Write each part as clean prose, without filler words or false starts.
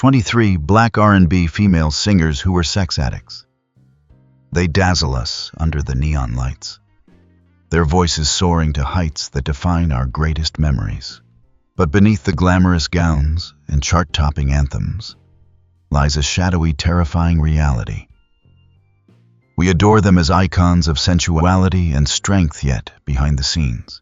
23 Black R&B female singers who were sex addicts. They dazzle us under the neon lights, their voices soaring to heights that define our greatest memories. But beneath the glamorous gowns and chart-topping anthems lies a shadowy, terrifying reality. We adore them as icons of sensuality and strength, yet behind the scenes,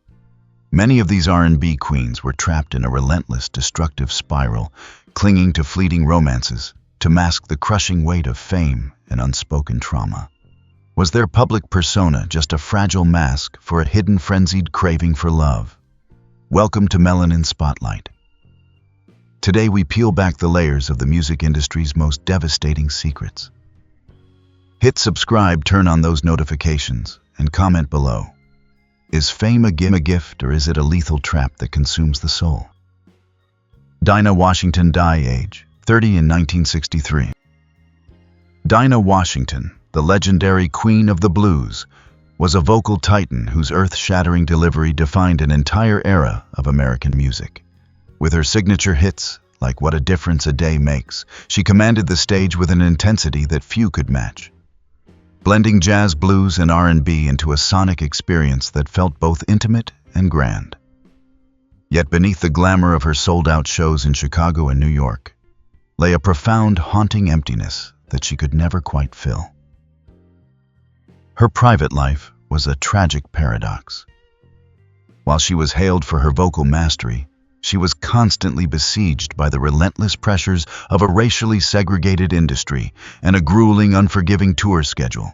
many of these R&B queens were trapped in a relentless, destructive spiral, clinging to fleeting romances to mask the crushing weight of fame and unspoken trauma. Was their public persona just a fragile mask for a hidden, frenzied craving for love? Welcome to Melanin Spotlight. Today we peel back the layers of the music industry's most devastating secrets. Hit subscribe, turn on those notifications, and comment below. Is fame a gift, or is it a lethal trap that consumes the soul? Dinah Washington, age 30 in 1963. Dinah Washington, the legendary Queen of the Blues, was a vocal titan whose earth-shattering delivery defined an entire era of American music. With her signature hits, like What a Difference a Day Makes, she commanded the stage with an intensity that few could match, blending jazz, blues, and R&B into a sonic experience that felt both intimate and grand. Yet beneath the glamour of her sold-out shows in Chicago and New York lay a profound, haunting emptiness that she could never quite fill. Her private life was a tragic paradox. While she was hailed for her vocal mastery, she was constantly besieged by the relentless pressures of a racially segregated industry and a grueling, unforgiving tour schedule.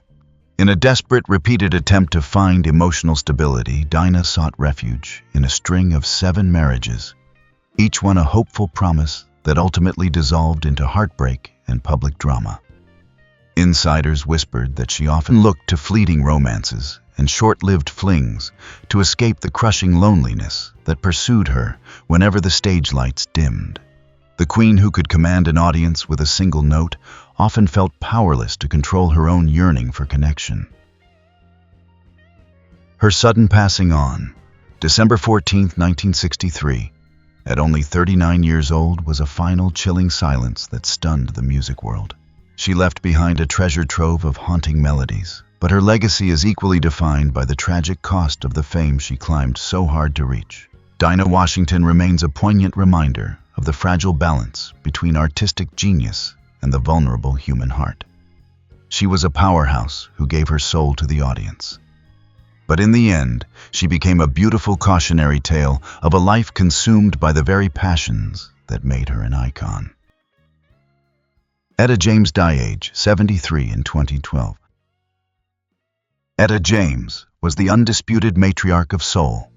In a desperate, repeated attempt to find emotional stability, Dinah sought refuge in a string of 7 marriages, each one a hopeful promise that ultimately dissolved into heartbreak and public drama. Insiders whispered that she often looked to fleeting romances and short-lived flings to escape the crushing loneliness that pursued her whenever the stage lights dimmed. The queen, who could command an audience with a single note, often felt powerless to control her own yearning for connection. Her sudden passing on, December 14, 1963, at only 39 years old, was a final, chilling silence that stunned the music world. She left behind a treasure trove of haunting melodies, but her legacy is equally defined by the tragic cost of the fame she climbed so hard to reach. Dinah Washington remains a poignant reminder of the fragile balance between artistic genius and the vulnerable human heart. She was a powerhouse who gave her soul to the audience. But in the end, she became a beautiful cautionary tale of a life consumed by the very passions that made her an icon. Etta James, age 73 in 2012. Etta James was the undisputed matriarch of soul,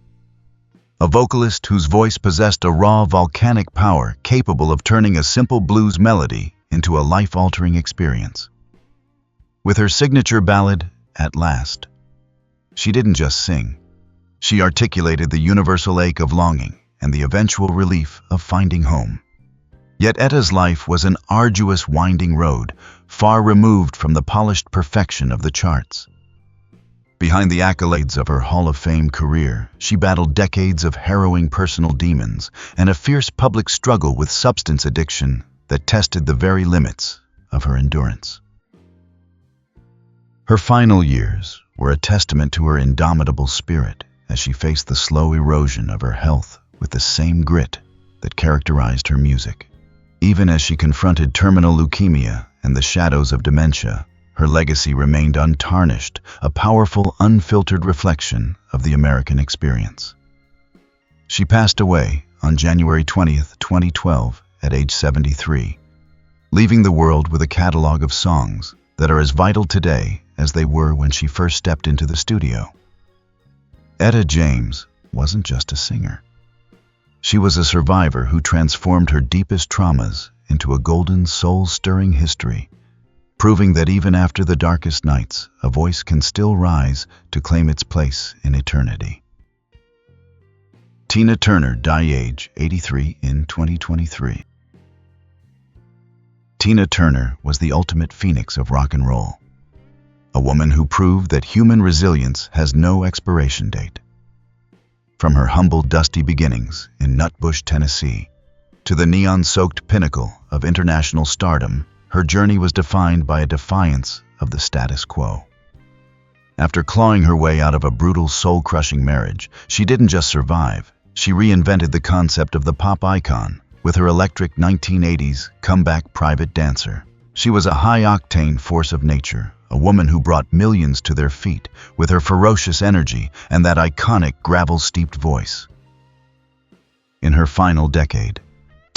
a vocalist whose voice possessed a raw, volcanic power capable of turning a simple blues melody into a life-altering experience. With her signature ballad, At Last, she didn't just sing. She articulated the universal ache of longing and the eventual relief of finding home. Yet Etta's life was an arduous, winding road, far removed from the polished perfection of the charts. Behind the accolades of her Hall of Fame career, she battled decades of harrowing personal demons and a fierce public struggle with substance addiction that tested the very limits of her endurance. Her final years were a testament to her indomitable spirit as she faced the slow erosion of her health with the same grit that characterized her music. Even as she confronted terminal leukemia and the shadows of dementia, her legacy remained untarnished, a powerful, unfiltered reflection of the American experience. She passed away on January 20, 2012, at age 73, leaving the world with a catalog of songs that are as vital today as they were when she first stepped into the studio. Etta James wasn't just a singer. She was a survivor who transformed her deepest traumas into a golden, soul-stirring history, proving that even after the darkest nights, a voice can still rise to claim its place in eternity. Tina Turner, age 83 in 2023. Tina Turner was the ultimate phoenix of rock and roll, a woman who proved that human resilience has no expiration date. From her humble, dusty beginnings in Nutbush, Tennessee, To the neon-soaked pinnacle of international stardom, her journey was defined by a defiance of the status quo. After clawing her way out of a brutal, soul-crushing marriage, she didn't just survive, she reinvented the concept of the pop icon with her electric 1980s comeback private dancer. She was a high-octane force of nature, a woman who brought millions to their feet with her ferocious energy and that iconic gravel-steeped voice. In her final decade,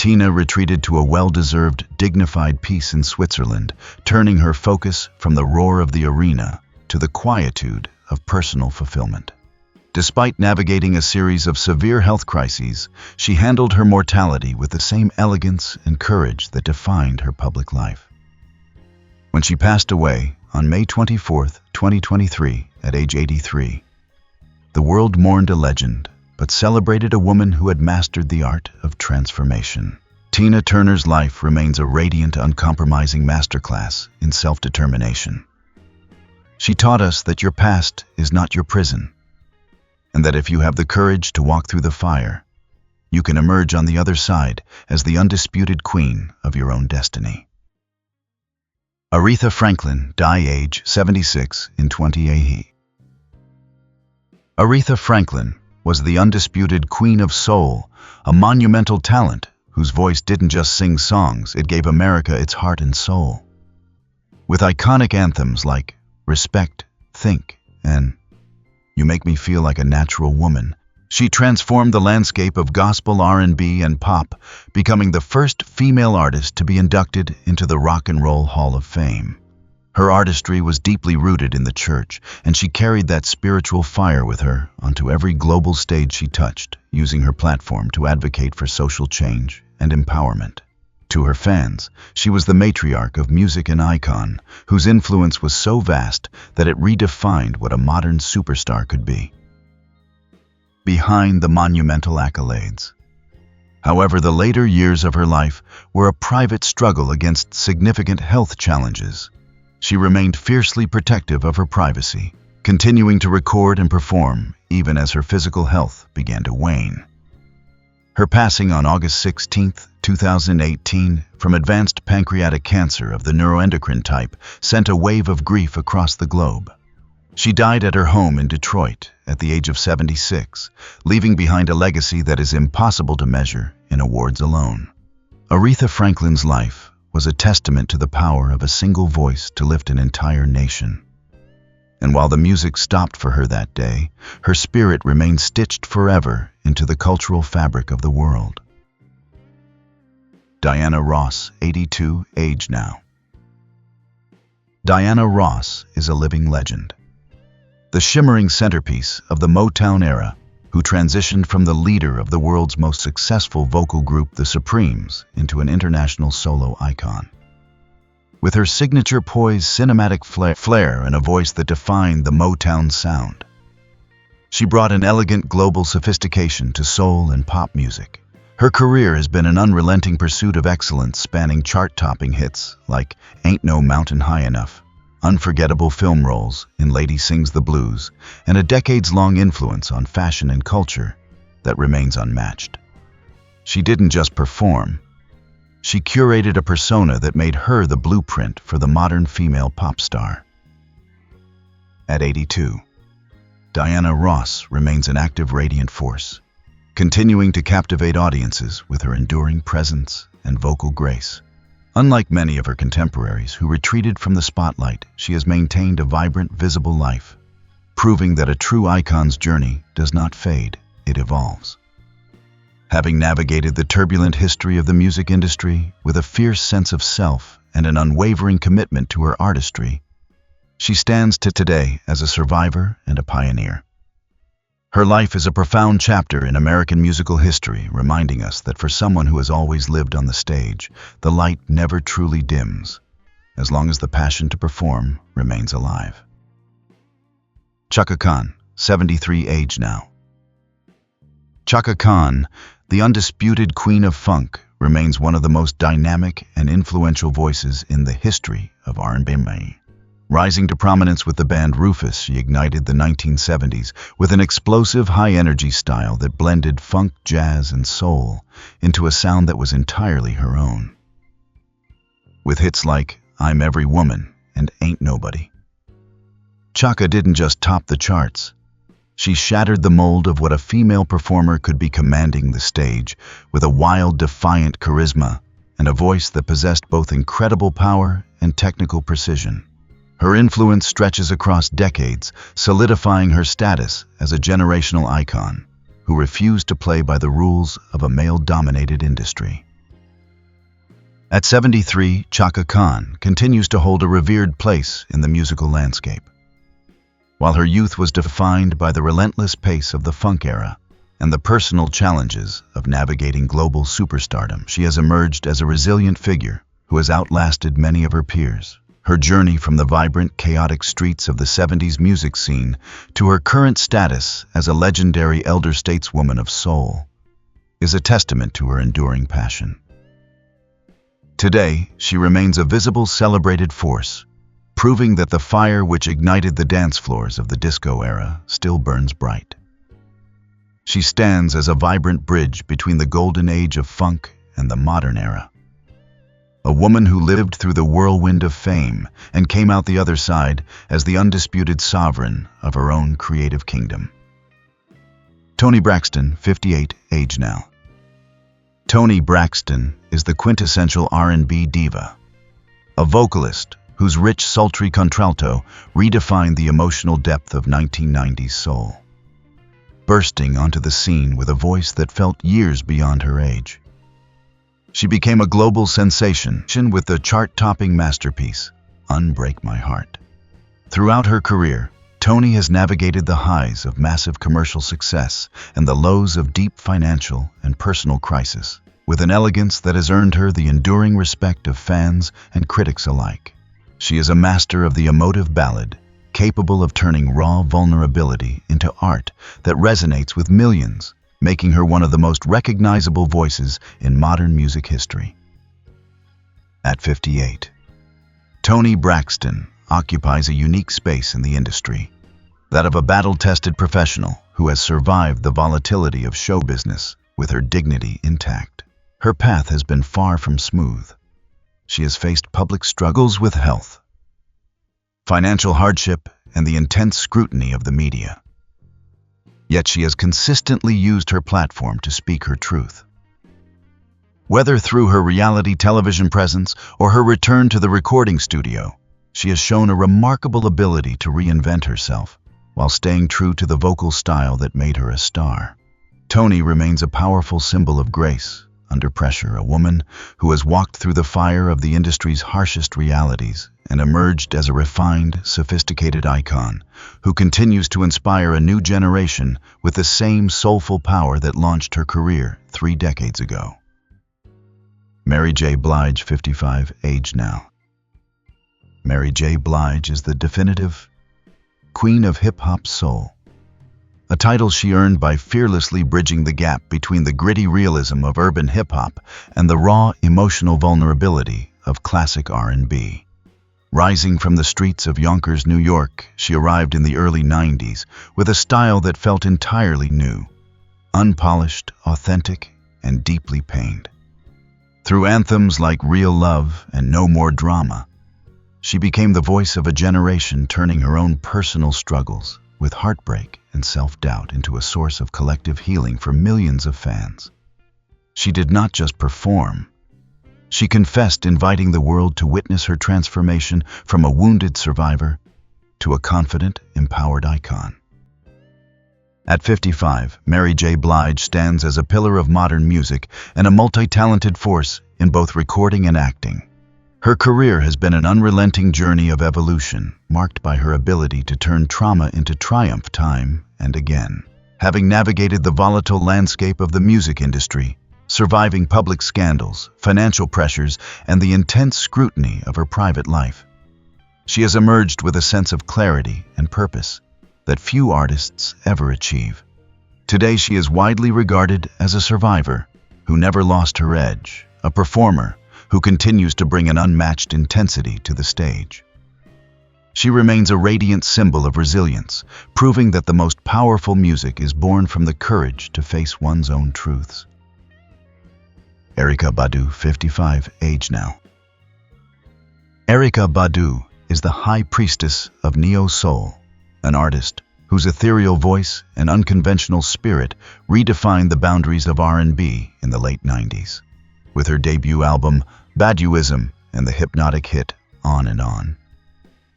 Tina retreated to a well-deserved, dignified peace in Switzerland, turning her focus from the roar of the arena to the quietude of personal fulfillment. Despite navigating a series of severe health crises, she handled her mortality with the same elegance and courage that defined her public life. When she passed away on May 24, 2023, at age 83, the world mourned a legend, but celebrated a woman who had mastered the art of transformation. Tina Turner's life remains a radiant, uncompromising masterclass in self-determination. She taught us that your past is not your prison, and that if you have the courage to walk through the fire, you can emerge on the other side as the undisputed queen of your own destiny. Aretha Franklin, died age 76 in 2018. Aretha Franklin was the undisputed queen of soul, a monumental talent whose voice didn't just sing songs, it gave America its heart and soul. With iconic anthems like Respect, Think, and You Make Me Feel Like a Natural Woman, she transformed the landscape of gospel, R&B, and pop, becoming the first female artist to be inducted into the Rock and Roll Hall of Fame. Her artistry was deeply rooted in the church, and she carried that spiritual fire with her onto every global stage she touched, using her platform to advocate for social change and empowerment. To her fans, she was the matriarch of music and icon, whose influence was so vast that it redefined what a modern superstar could be. Behind the monumental accolades, however, the later years of her life were a private struggle against significant health challenges. She remained fiercely protective of her privacy, continuing to record and perform even as her physical health began to wane. Her passing on August 16, 2018, from advanced pancreatic cancer of the neuroendocrine type sent a wave of grief across the globe. She died at her home in Detroit at the age of 76, leaving behind a legacy that is impossible to measure in awards alone. Aretha Franklin's life was a testament to the power of a single voice to lift an entire nation. And while the music stopped for her that day, her spirit remained stitched forever into the cultural fabric of the world. Diana Ross, 82, age now. Diana Ross is a living legend, the shimmering centerpiece of the Motown era, who transitioned from the leader of the world's most successful vocal group, the Supremes, into an international solo icon. With her signature poise, cinematic flair, and a voice that defined the Motown sound, she brought an elegant global sophistication to soul and pop music. Her career has been an unrelenting pursuit of excellence, spanning chart-topping hits like Ain't No Mountain High Enough, unforgettable film roles in Lady Sings the Blues, and a decades-long influence on fashion and culture that remains unmatched. She didn't just perform, she curated a persona that made her the blueprint for the modern female pop star. At 82, Diana Ross remains an active, radiant force, continuing to captivate audiences with her enduring presence and vocal grace. Unlike many of her contemporaries who retreated from the spotlight, she has maintained a vibrant, visible life, proving that a true icon's journey does not fade, it evolves. Having navigated the turbulent history of the music industry with a fierce sense of self and an unwavering commitment to her artistry, she stands to today as a survivor and a pioneer. Her life is a profound chapter in American musical history, reminding us that for someone who has always lived on the stage, the light never truly dims, as long as the passion to perform remains alive. Chaka Khan, 73, age now. Chaka Khan, the undisputed queen of funk, remains one of the most dynamic and influential voices in the history of R&B. Rising to prominence with the band Rufus, she ignited the 1970s with an explosive, high-energy style that blended funk, jazz, and soul into a sound that was entirely her own. With hits like I'm Every Woman and Ain't Nobody, Chaka didn't just top the charts. She shattered the mold of what a female performer could be, commanding the stage with a wild, defiant charisma and a voice that possessed both incredible power and technical precision. Her influence stretches across decades, solidifying her status as a generational icon who refused to play by the rules of a male-dominated industry. At 73, Chaka Khan continues to hold a revered place in the musical landscape. While her youth was defined by the relentless pace of the funk era and the personal challenges of navigating global superstardom, she has emerged as a resilient figure who has outlasted many of her peers. Her journey from the vibrant, chaotic streets of the 70s music scene to her current status as a legendary elder stateswoman of soul is a testament to her enduring passion. Today, she remains a visible, celebrated force, proving that the fire which ignited the dance floors of the disco era still burns bright. She stands as a vibrant bridge between the golden age of funk and the modern era. A woman who lived through the whirlwind of fame and came out the other side as the undisputed sovereign of her own creative kingdom. Toni Braxton, 58, age now. Toni Braxton is the quintessential R&B diva, a vocalist whose rich, sultry contralto redefined the emotional depth of 1990s soul, bursting onto the scene with a voice that felt years beyond her age. She became a global sensation with the chart-topping masterpiece, Unbreak My Heart. Throughout her career, Toni has navigated the highs of massive commercial success and the lows of deep financial and personal crisis, with an elegance that has earned her the enduring respect of fans and critics alike. She is a master of the emotive ballad, capable of turning raw vulnerability into art that resonates with millions, making her one of the most recognizable voices in modern music history. At 58, Toni Braxton occupies a unique space in the industry, that of a battle-tested professional who has survived the volatility of show business with her dignity intact. Her path has been far from smooth. She has faced public struggles with health, financial hardship, and the intense scrutiny of the media. Yet she has consistently used her platform to speak her truth. Whether through her reality television presence or her return to the recording studio, she has shown a remarkable ability to reinvent herself while staying true to the vocal style that made her a star. Toni remains a powerful symbol of grace under pressure, a woman who has walked through the fire of the industry's harshest realities and emerged as a refined, sophisticated icon who continues to inspire a new generation with the same soulful power that launched her career 3 decades ago. Mary J. Blige, 55, age now. Mary J. Blige is the definitive queen of hip-hop soul, a title she earned by fearlessly bridging the gap between the gritty realism of urban hip-hop and the raw, emotional vulnerability of classic R&B. Rising from the streets of Yonkers, New York, she arrived in the early 90s with a style that felt entirely new, unpolished, authentic, and deeply pained. Through anthems like Real Love and No More Drama, she became the voice of a generation, turning her own personal struggles with heartbreak and self-doubt into a source of collective healing for millions of fans. She did not just perform. She confessed, inviting the world to witness her transformation from a wounded survivor to a confident, empowered icon. At 55, Mary J. Blige stands as a pillar of modern music and a multi-talented force in both recording and acting. Her career has been an unrelenting journey of evolution, marked by her ability to turn trauma into triumph time and again. Having navigated the volatile landscape of the music industry, surviving public scandals, financial pressures, and the intense scrutiny of her private life, she has emerged with a sense of clarity and purpose that few artists ever achieve. Today she is widely regarded as a survivor who never lost her edge, a performer who continues to bring an unmatched intensity to the stage. She remains a radiant symbol of resilience, proving that the most powerful music is born from the courage to face one's own truths. Erykah Badu, 55, age now. Erykah Badu is the high priestess of neo-soul, an artist whose ethereal voice and unconventional spirit redefined the boundaries of R&B in the late 90s. With her debut album, Baduism, and the hypnotic hit On and On,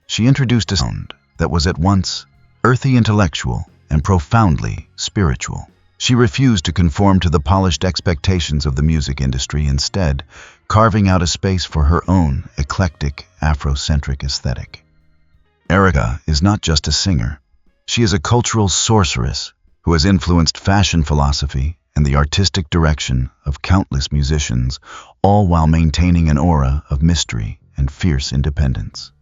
she introduced a sound that was at once earthy intellectual and profoundly spiritual. She refused to conform to the polished expectations of the music industry, instead carving out a space for her own eclectic, Afrocentric aesthetic. Erykah is not just a singer. She is a cultural sorceress who has influenced fashion philosophy and the artistic direction of countless musicians, all while maintaining an aura of mystery and fierce independence.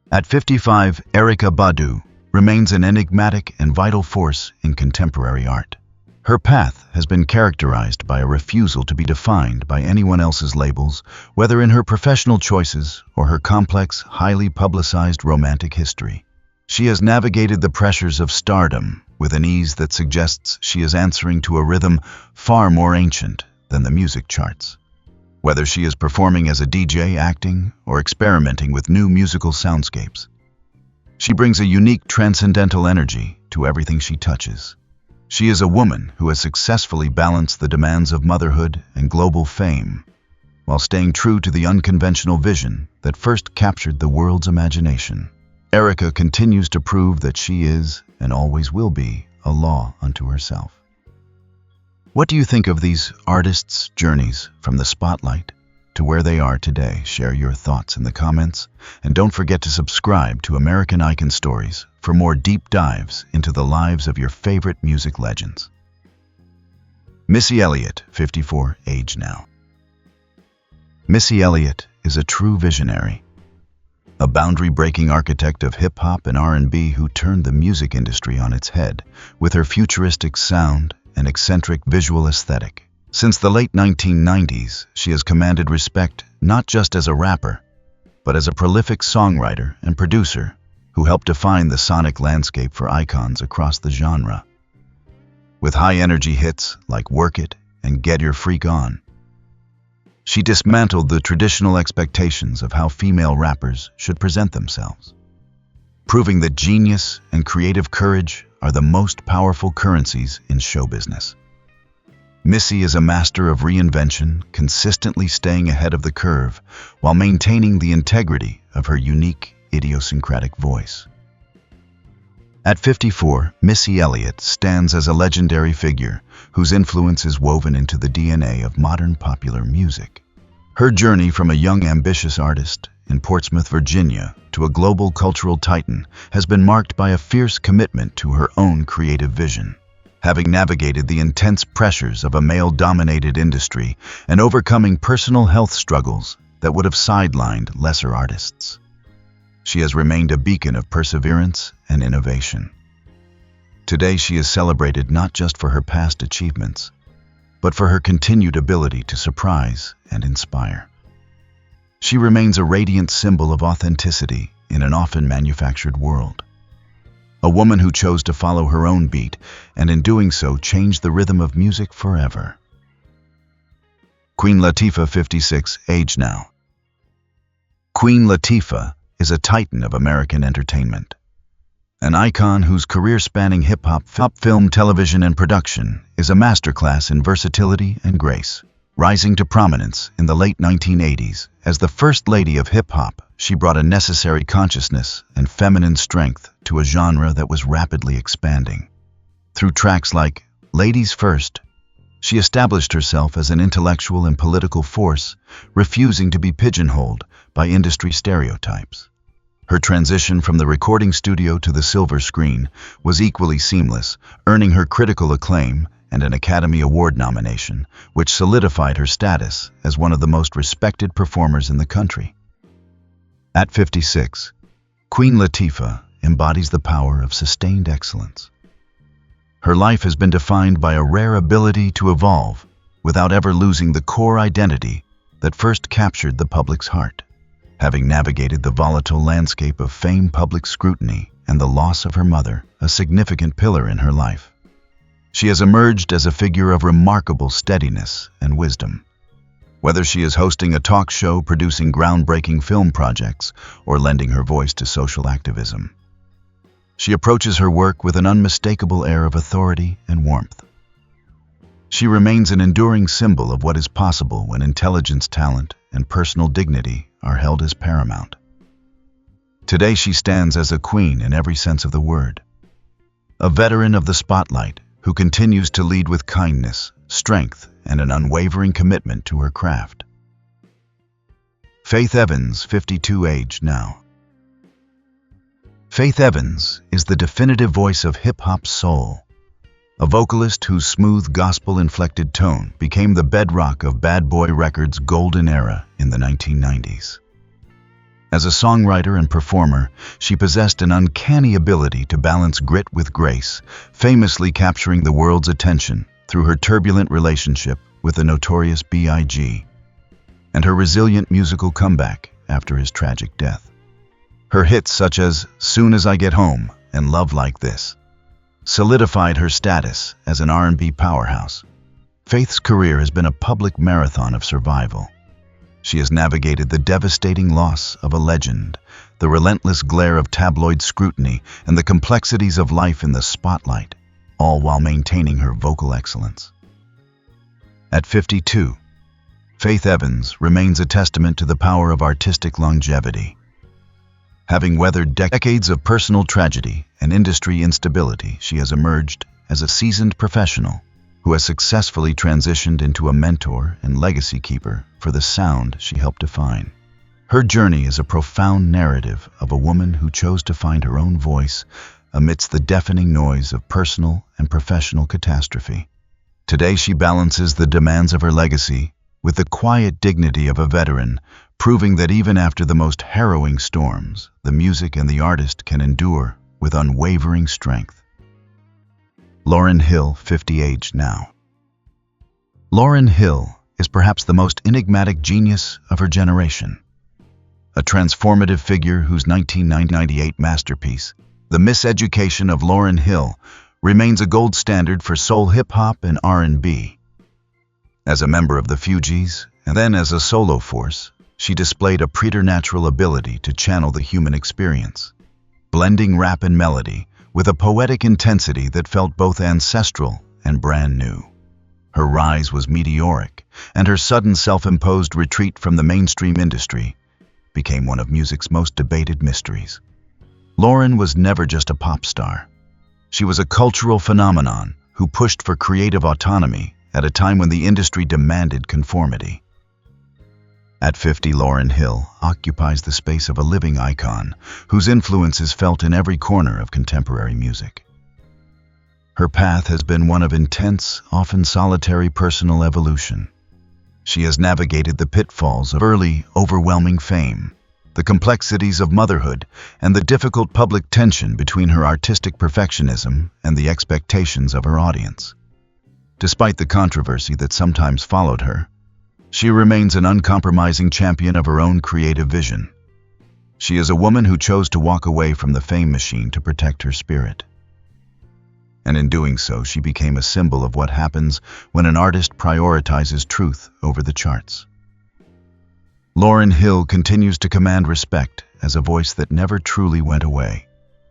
At 55, Erykah Badu remains an enigmatic and vital force in contemporary art. Her path has been characterized by a refusal to be defined by anyone else's labels, whether in her professional choices or her complex, highly publicized romantic history. She has navigated the pressures of stardom with an ease that suggests she is answering to a rhythm far more ancient than the music charts. Whether she is performing as a DJ, acting, or experimenting with new musical soundscapes, she brings a unique transcendental energy to everything she touches. She is a woman who has successfully balanced the demands of motherhood and global fame, while staying true to the unconventional vision that first captured the world's imagination. Erykah continues to prove that she is, and always will be, a law unto herself. What do you think of these artists' journeys from the spotlight to where they are today? Share your thoughts in the comments, and don't forget to subscribe to American Icon Stories for more deep dives into the lives of your favorite music legends. Missy Elliott, 54, age now. Missy Elliott is a true visionary, a boundary-breaking architect of hip-hop and R&B who turned the music industry on its head with her futuristic sound and eccentric visual aesthetic. Since the late 1990s, she has commanded respect not just as a rapper, but as a prolific songwriter and producer who helped define the sonic landscape for icons across the genre. With high-energy hits like Work It and Get Your Freak On, she dismantled the traditional expectations of how female rappers should present themselves, proving that genius and creative courage are the most powerful currencies in show business. Missy is a master of reinvention, consistently staying ahead of the curve while maintaining the integrity of her unique, idiosyncratic voice. At 54, Missy Elliott stands as a legendary figure whose influence is woven into the DNA of modern popular music. Her journey from a young, ambitious artist in Portsmouth, Virginia, to a global cultural titan has been marked by a fierce commitment to her own creative vision. Having navigated the intense pressures of a male-dominated industry and overcoming personal health struggles that would have sidelined lesser artists, she has remained a beacon of perseverance and innovation. Today she is celebrated not just for her past achievements, but for her continued ability to surprise and inspire. She remains a radiant symbol of authenticity in an often manufactured world. A woman who chose to follow her own beat, and in doing so changed the rhythm of music forever. Queen Latifah, 56, age now. Queen Latifah is a titan of American entertainment, an icon whose career-spanning hip-hop, film, television, and production is a masterclass in versatility and grace. Rising to prominence in the late 1980s as the First Lady of hip-hop, she brought a necessary consciousness and feminine strength to a genre that was rapidly expanding. Through tracks like Ladies First, she established herself as an intellectual and political force, refusing to be pigeonholed by industry stereotypes. Her transition from the recording studio to the silver screen was equally seamless, earning her critical acclaim and an Academy Award nomination, which solidified her status as one of the most respected performers in the country. At 56, Queen Latifah embodies the power of sustained excellence. Her life has been defined by a rare ability to evolve without ever losing the core identity that first captured the public's heart. Having navigated the volatile landscape of fame, public scrutiny, and the loss of her mother, a significant pillar in her life, she has emerged as a figure of remarkable steadiness and wisdom. Whether she is hosting a talk show, producing groundbreaking film projects, or lending her voice to social activism, she approaches her work with an unmistakable air of authority and warmth. She remains an enduring symbol of what is possible when intelligence, talent, and personal dignity are held as paramount. Today she stands as a queen in every sense of the word, a veteran of the spotlight who continues to lead with kindness, strength, and an unwavering commitment to her craft. Faith Evans, 52, age now. Faith Evans is the definitive voice of hip-hop soul, a vocalist whose smooth gospel-inflected tone became the bedrock of Bad Boy Records' golden era in the 1990s. As a songwriter and performer, she possessed an uncanny ability to balance grit with grace, famously capturing the world's attention through her turbulent relationship with the notorious B.I.G. and her resilient musical comeback after his tragic death. Her hits such as Soon as I Get Home and Love Like This solidified her status as an R&B powerhouse. Faith's career has been a public marathon of survival. She has navigated the devastating loss of a legend, the relentless glare of tabloid scrutiny, and the complexities of life in the spotlight, all while maintaining her vocal excellence. At 52, Faith Evans remains a testament to the power of artistic longevity. Having weathered decades of personal tragedy and industry instability, she has emerged as a seasoned professional who has successfully transitioned into a mentor and legacy keeper for the sound she helped define. Her journey is a profound narrative of a woman who chose to find her own voice amidst the deafening noise of personal and professional catastrophe. Today she balances the demands of her legacy with the quiet dignity of a veteran, proving that even after the most harrowing storms, the music and the artist can endure with unwavering strength. Lauryn Hill, 50, age now. Lauryn Hill is perhaps the most enigmatic genius of her generation. A transformative figure whose 1998 masterpiece, The Miseducation of Lauryn Hill, remains a gold standard for soul, hip-hop, and R&B. As a member of the Fugees, and then as a solo force, she displayed a preternatural ability to channel the human experience, blending rap and melody with a poetic intensity that felt both ancestral and brand new. Her rise was meteoric, and her sudden self-imposed retreat from the mainstream industry became one of music's most debated mysteries. Lauryn was never just a pop star. She was a cultural phenomenon who pushed for creative autonomy at a time when the industry demanded conformity. At 50, Lauryn Hill occupies the space of a living icon whose influence is felt in every corner of contemporary music. Her path has been one of intense, often solitary personal evolution. She has navigated the pitfalls of early, overwhelming fame, the complexities of motherhood, and the difficult public tension between her artistic perfectionism and the expectations of her audience. Despite the controversy that sometimes followed her, she remains an uncompromising champion of her own creative vision. She is a woman who chose to walk away from the fame machine to protect her spirit. And in doing so, she became a symbol of what happens when an artist prioritizes truth over the charts. Lauryn Hill continues to command respect as a voice that never truly went away,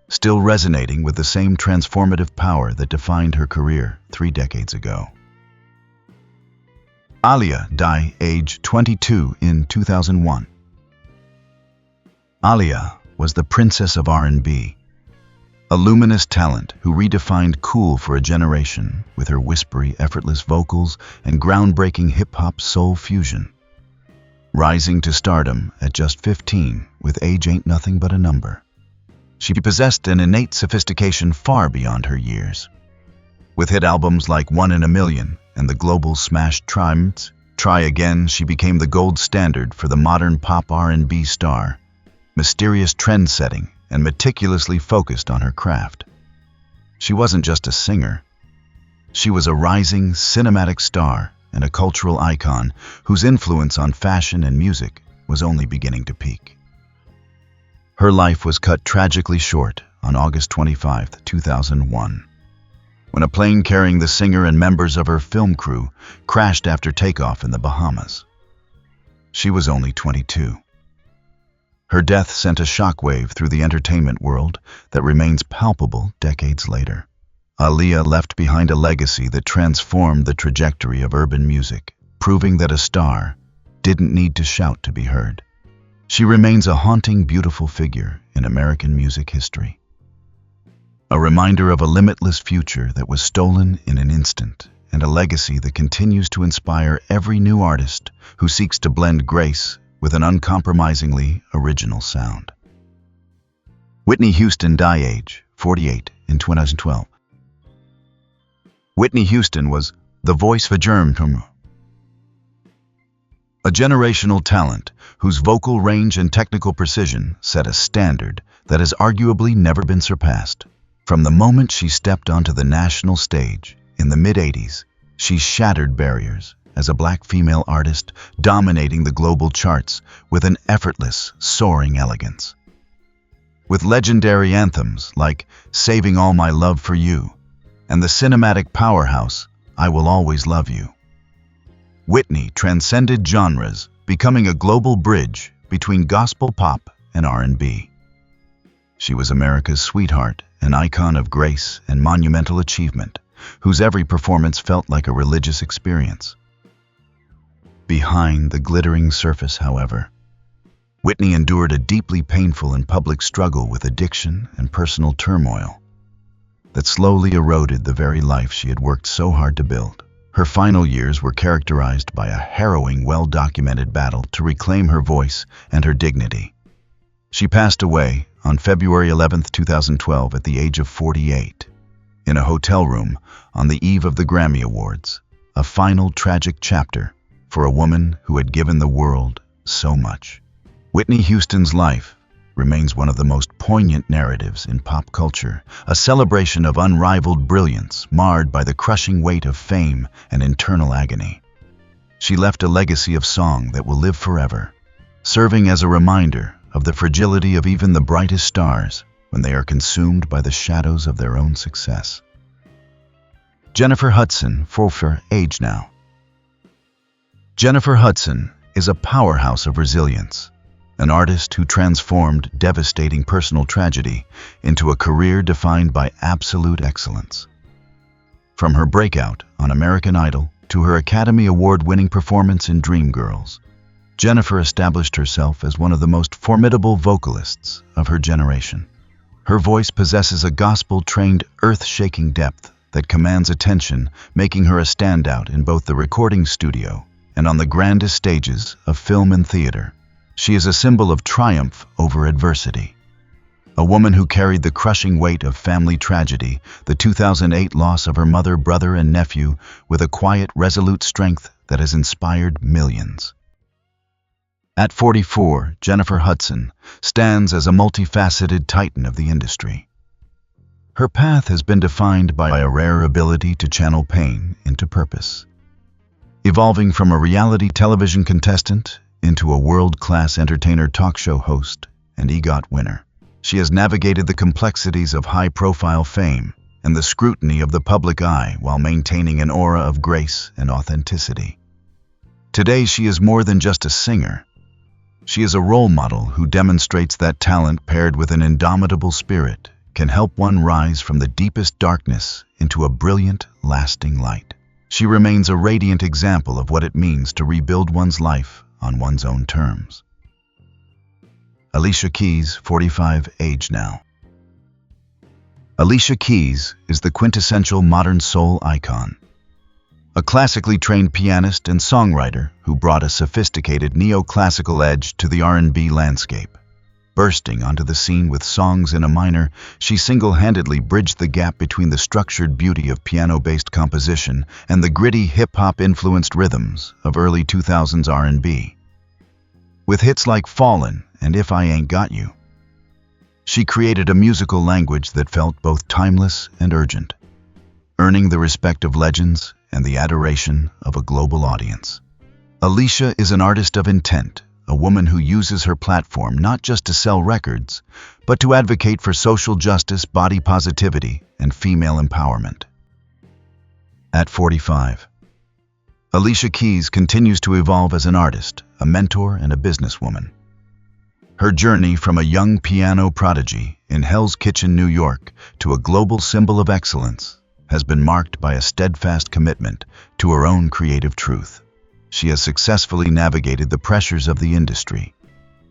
still resonating with the same transformative power that defined her career 3 decades ago. Aaliyah died age 22 in 2001. Aaliyah was the princess of R&B, a luminous talent who redefined cool for a generation with her whispery, effortless vocals and groundbreaking hip-hop soul fusion. Rising to stardom at just 15, with age ain't nothing but a number, she possessed an innate sophistication far beyond her years. With hit albums like One in a Million and the global smash Try Again, she became the gold standard for the modern pop R&B star, mysterious trend-setting and meticulously focused on her craft. She wasn't just a singer. She was a rising, cinematic star and a cultural icon whose influence on fashion and music was only beginning to peak. Her life was cut tragically short on August 25, 2001, when a plane carrying the singer and members of her film crew crashed after takeoff in the Bahamas. She was only 22. Her death sent a shockwave through the entertainment world that remains palpable decades later. Aaliyah left behind a legacy that transformed the trajectory of urban music, proving that a star didn't need to shout to be heard. She remains a haunting, beautiful figure in American music history. A reminder of a limitless future that was stolen in an instant, and a legacy that continues to inspire every new artist who seeks to blend grace with an uncompromisingly original sound. Whitney Houston died age 48 in 2012. Whitney Houston was the voice for germ, a generational talent whose vocal range and technical precision set a standard that has arguably never been surpassed. From the moment she stepped onto the national stage in the mid-'80s, she shattered barriers as a Black female artist, dominating the global charts with an effortless, soaring elegance. With legendary anthems like Saving All My Love for You and the cinematic powerhouse I Will Always Love You, Whitney transcended genres, becoming a global bridge between gospel pop and R&B. She was America's sweetheart, an icon of grace and monumental achievement, whose every performance felt like a religious experience. Behind the glittering surface, however, Whitney endured a deeply painful and public struggle with addiction and personal turmoil that slowly eroded the very life she had worked so hard to build. Her final years were characterized by a harrowing, well-documented battle to reclaim her voice and her dignity. She passed away on February 11, 2012, at the age of 48, in a hotel room on the eve of the Grammy Awards, a final tragic chapter for a woman who had given the world so much. Whitney Houston's life remains one of the most poignant narratives in pop culture, a celebration of unrivaled brilliance marred by the crushing weight of fame and internal agony. She left a legacy of song that will live forever, serving as a reminder of the fragility of even the brightest stars when they are consumed by the shadows of their own success. Jennifer Hudson, 44, age now. Jennifer Hudson is a powerhouse of resilience, an artist who transformed devastating personal tragedy into a career defined by absolute excellence. From her breakout on American Idol to her Academy Award-winning performance in Dreamgirls, Jennifer established herself as one of the most formidable vocalists of her generation. Her voice possesses a gospel-trained, earth-shaking depth that commands attention, making her a standout in both the recording studio and on the grandest stages of film and theater. She is a symbol of triumph over adversity. A woman who carried the crushing weight of family tragedy, the 2008 loss of her mother, brother, and nephew, with a quiet, resolute strength that has inspired millions. At 44, Jennifer Hudson stands as a multifaceted titan of the industry. Her path has been defined by a rare ability to channel pain into purpose. Evolving from a reality television contestant into a world-class entertainer, talk show host, and EGOT winner, she has navigated the complexities of high-profile fame and the scrutiny of the public eye while maintaining an aura of grace and authenticity. Today, she is more than just a singer. She is a role model who demonstrates that talent paired with an indomitable spirit can help one rise from the deepest darkness into a brilliant, lasting light. She remains a radiant example of what it means to rebuild one's life on one's own terms. Alicia Keys, 45, age now. Alicia Keys is the quintessential modern soul icon. A classically trained pianist and songwriter who brought a sophisticated neoclassical edge to the R&B landscape. Bursting onto the scene with songs in a minor, she single-handedly bridged the gap between the structured beauty of piano-based composition and the gritty hip-hop-influenced rhythms of early 2000s R&B. With hits like Fallin' and If I Ain't Got You, she created a musical language that felt both timeless and urgent, earning the respect of legends and the adoration of a global audience. Alicia is an artist of intent, a woman who uses her platform not just to sell records, but to advocate for social justice, body positivity, and female empowerment. At 45, Alicia Keys continues to evolve as an artist, a mentor, and a businesswoman. Her journey from a young piano prodigy in Hell's Kitchen, New York, to a global symbol of excellence has been marked by a steadfast commitment to her own creative truth. She has successfully navigated the pressures of the industry,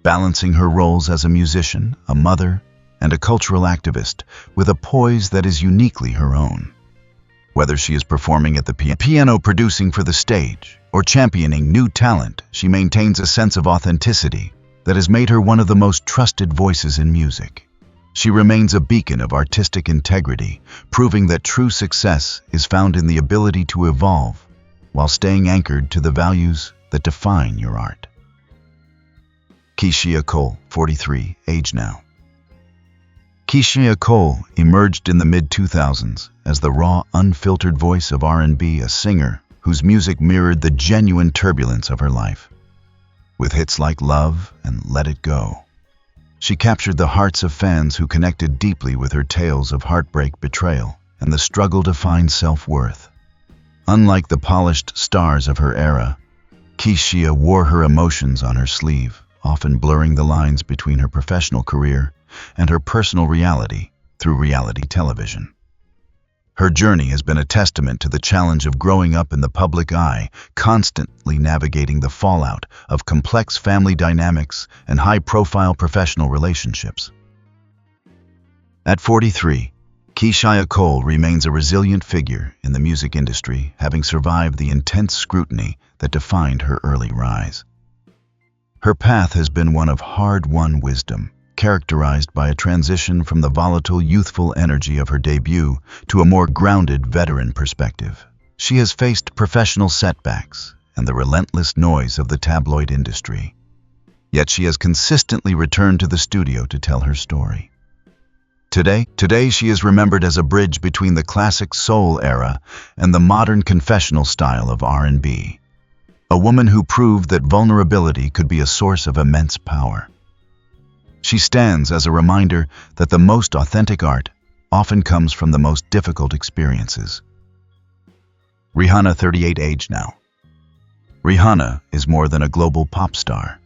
balancing her roles as a musician, a mother, and a cultural activist with a poise that is uniquely her own. Whether she is performing at the piano, producing for the stage, or championing new talent, she maintains a sense of authenticity that has made her one of the most trusted voices in music. She remains a beacon of artistic integrity, proving that true success is found in the ability to evolve while staying anchored to the values that define your art. Keyshia Cole, 43, age now. Keyshia Cole emerged in the mid-2000s as the raw, unfiltered voice of R&B, a singer whose music mirrored the genuine turbulence of her life. With hits like Love and Let It Go, she captured the hearts of fans who connected deeply with her tales of heartbreak, betrayal, and the struggle to find self-worth. Unlike the polished stars of her era, Keyshia wore her emotions on her sleeve, often blurring the lines between her professional career and her personal reality through reality television. Her journey has been a testament to the challenge of growing up in the public eye, constantly navigating the fallout of complex family dynamics and high-profile professional relationships. At 43, Keyshia Cole remains a resilient figure in the music industry, having survived the intense scrutiny that defined her early rise. Her path has been one of hard-won wisdom, characterized by a transition from the volatile, youthful energy of her debut to a more grounded, veteran perspective. She has faced professional setbacks and the relentless noise of the tabloid industry. Yet she has consistently returned to the studio to tell her story. Today she is remembered as a bridge between the classic soul era and the modern confessional style of R&B. A woman who proved that vulnerability could be a source of immense power. She stands as a reminder that the most authentic art often comes from the most difficult experiences. Rihanna, 38, age now. Rihanna is more than a global pop star.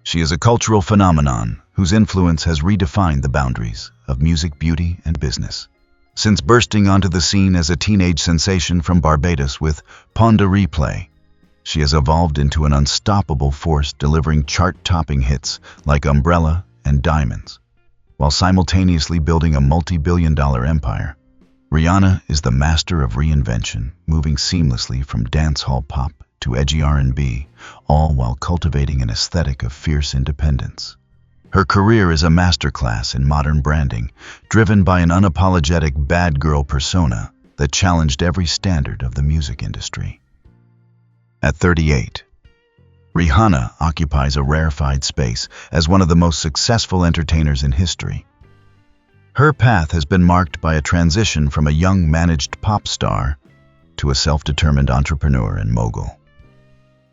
She is a cultural phenomenon whose influence has redefined the boundaries of music, beauty, and business. Since bursting onto the scene as a teenage sensation from Barbados with Pon de Replay, she has evolved into an unstoppable force, delivering chart-topping hits like Umbrella and Diamonds, while simultaneously building a multi-billion-dollar empire. Rihanna is the master of reinvention, moving seamlessly from dancehall pop to edgy R&B, all while cultivating an aesthetic of fierce independence. Her career is a masterclass in modern branding, driven by an unapologetic bad girl persona that challenged every standard of the music industry. At 38, Rihanna occupies a rarefied space as one of the most successful entertainers in history. Her path has been marked by a transition from a young managed pop star to a self-determined entrepreneur and mogul.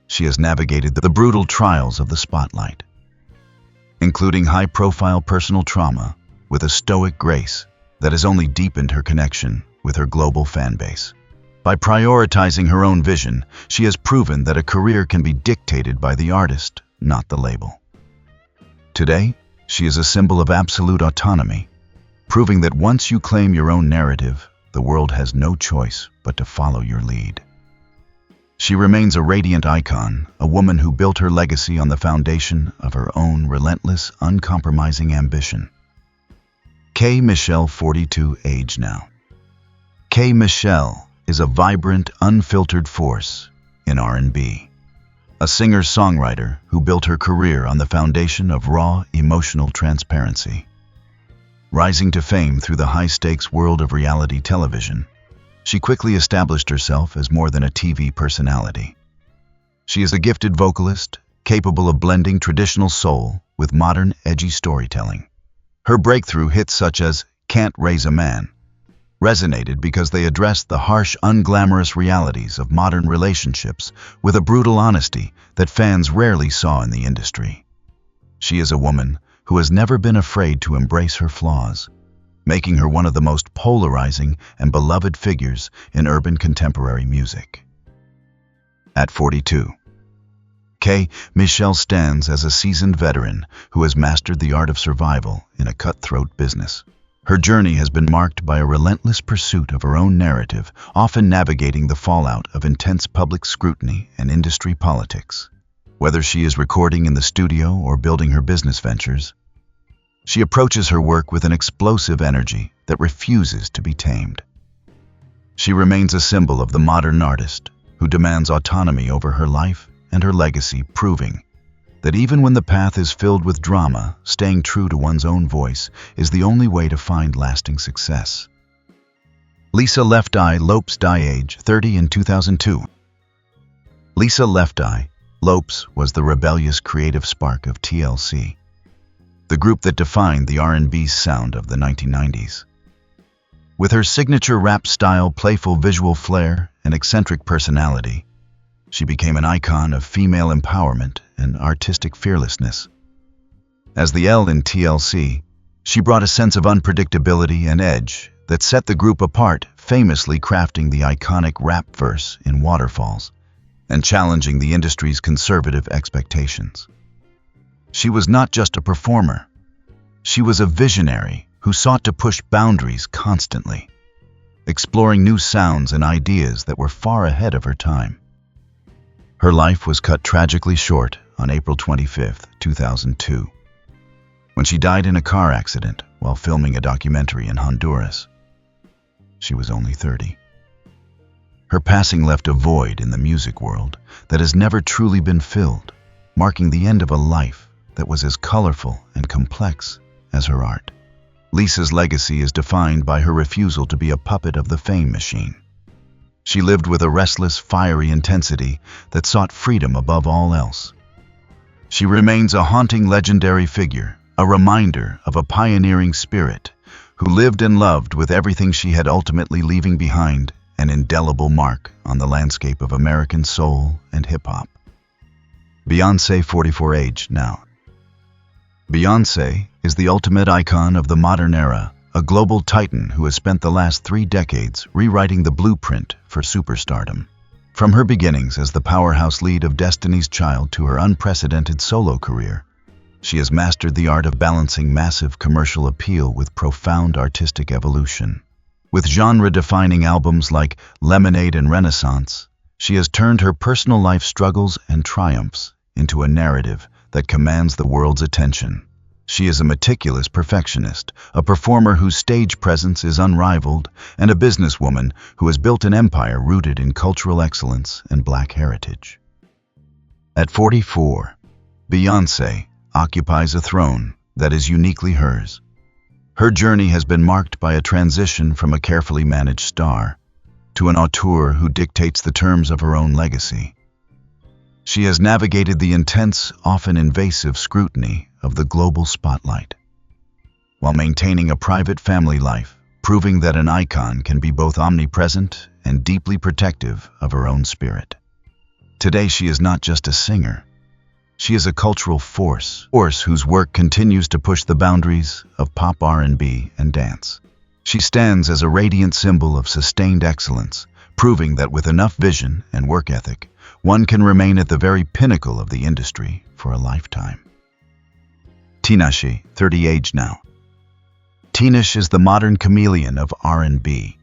She has navigated the brutal trials of the spotlight, including high-profile personal trauma, with a stoic grace that has only deepened her connection with her global fan base. By prioritizing her own vision, she has proven that a career can be dictated by the artist, not the label. Today, she is a symbol of absolute autonomy, proving that once you claim your own narrative, the world has no choice but to follow your lead. She remains a radiant icon, a woman who built her legacy on the foundation of her own relentless, uncompromising ambition. K. Michelle, 42, age now. K. Michelle is a vibrant, unfiltered force in R&B. A singer-songwriter who built her career on the foundation of raw, emotional transparency. Rising to fame through the high-stakes world of reality television, she quickly established herself as more than a TV personality. She is a gifted vocalist, capable of blending traditional soul with modern, edgy storytelling. Her breakthrough hits such as Can't Raise a Man resonated because they addressed the harsh, unglamorous realities of modern relationships with a brutal honesty that fans rarely saw in the industry. She is a woman who has never been afraid to embrace her flaws, making her one of the most polarizing and beloved figures in urban contemporary music. At 42, Michelle stands as a seasoned veteran who has mastered the art of survival in a cutthroat business. Her journey has been marked by a relentless pursuit of her own narrative, often navigating the fallout of intense public scrutiny and industry politics. Whether she is recording in the studio or building her business ventures, she approaches her work with an explosive energy that refuses to be tamed. She remains a symbol of the modern artist who demands autonomy over her life and her legacy, proving that even when the path is filled with drama, staying true to one's own voice is the only way to find lasting success. Lisa Left Eye Lopes died age 30 in 2002. Lisa Left Eye Lopes was the rebellious creative spark of TLC, the group that defined the R&B sound of the 1990s. With her signature rap style, playful visual flair, and eccentric personality, she became an icon of female empowerment and artistic fearlessness. As the L in TLC, she brought a sense of unpredictability and edge that set the group apart, famously crafting the iconic rap verse in Waterfalls and challenging the industry's conservative expectations. She was not just a performer. She was a visionary who sought to push boundaries constantly, exploring new sounds and ideas that were far ahead of her time. Her life was cut tragically short on April 25, 2002, when she died in a car accident while filming a documentary in Honduras. She was only 30. Her passing left a void in the music world that has never truly been filled, marking the end of a life that was as colorful and complex as her art. Lisa's legacy is defined by her refusal to be a puppet of the fame machine. She lived with a restless, fiery intensity that sought freedom above all else. She remains a haunting, legendary figure, a reminder of a pioneering spirit who lived and loved with everything she had, ultimately leaving behind an indelible mark on the landscape of American soul and hip-hop. Beyoncé, 44 age now. Beyoncé is the ultimate icon of the modern era, a global titan who has spent the last 3 decades rewriting the blueprint for superstardom. From her beginnings as the powerhouse lead of Destiny's Child to her unprecedented solo career, she has mastered the art of balancing massive commercial appeal with profound artistic evolution. With genre-defining albums like Lemonade and Renaissance, she has turned her personal life struggles and triumphs into a narrative that commands the world's attention. She is a meticulous perfectionist, a performer whose stage presence is unrivaled, and a businesswoman who has built an empire rooted in cultural excellence and Black heritage. At 44, Beyoncé occupies a throne that is uniquely hers. Her journey has been marked by a transition from a carefully managed star to an auteur who dictates the terms of her own legacy. She has navigated the intense, often invasive scrutiny of the global spotlight, while maintaining a private family life, proving that an icon can be both omnipresent and deeply protective of her own spirit. Today, she is not just a singer. She is a cultural force whose work continues to push the boundaries of pop, R&B, and dance. She stands as a radiant symbol of sustained excellence, proving that with enough vision and work ethic, one can remain at the very pinnacle of the industry for a lifetime. Tinashe, 30 age now. Tinashe is the modern chameleon of R&B,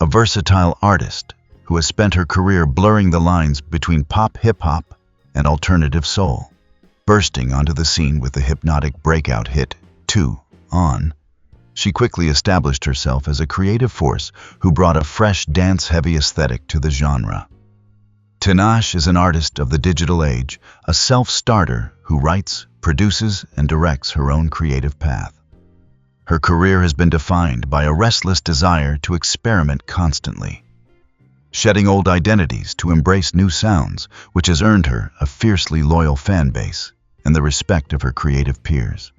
a versatile artist who has spent her career blurring the lines between pop, hip-hop, and alternative soul. Bursting onto the scene with the hypnotic breakout hit, 2 On, she quickly established herself as a creative force who brought a fresh, dance-heavy aesthetic to the genre. Tinashe is an artist of the digital age, a self-starter who writes, produces, and directs her own creative path. Her career has been defined by a restless desire to experiment constantly, shedding old identities to embrace new sounds, which has earned her a fiercely loyal fan base and the respect of her creative peers.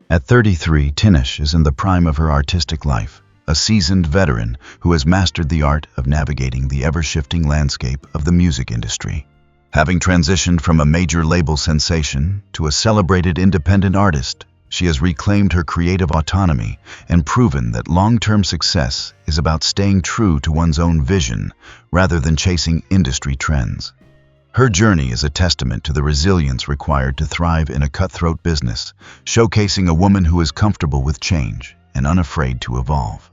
At 33, Tinashe is in the prime of her artistic life, a seasoned veteran who has mastered the art of navigating the ever-shifting landscape of the music industry. Having transitioned from a major label sensation to a celebrated independent artist, she has reclaimed her creative autonomy and proven that long-term success is about staying true to one's own vision rather than chasing industry trends. Her journey is a testament to the resilience required to thrive in a cutthroat business, showcasing a woman who is comfortable with change and unafraid to evolve.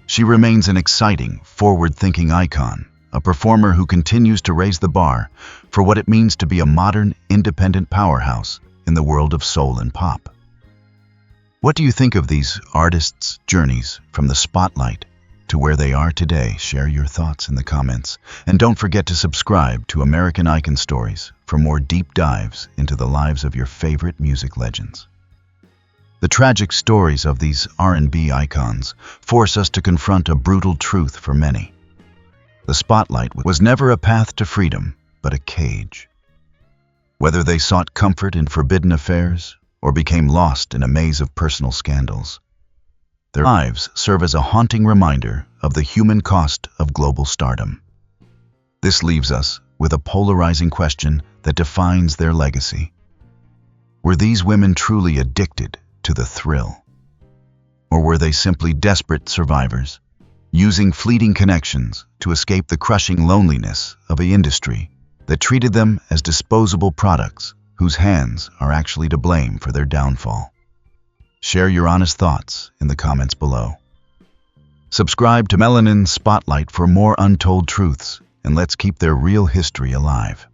She remains an exciting, forward-thinking icon, a performer who continues to raise the bar for what it means to be a modern, independent powerhouse in the world of soul and pop. What do you think of these artists' journeys from the spotlight to where they are today? Share your thoughts in the comments. And don't forget to subscribe to American Icon Stories for more deep dives into the lives of your favorite music legends. The tragic stories of these R&B icons force us to confront a brutal truth for many. The spotlight was never a path to freedom, but a cage. Whether they sought comfort in forbidden affairs or became lost in a maze of personal scandals, their lives serve as a haunting reminder of the human cost of global stardom. This leaves us with a polarizing question that defines their legacy. Were these women truly addicted to the thrill? Or were they simply desperate survivors, using fleeting connections to escape the crushing loneliness of an industry that treated them as disposable products whose hands are actually to blame for their downfall? Share your honest thoughts in the comments below. Subscribe to Melanin Spotlight for more untold truths, and let's keep their real history alive.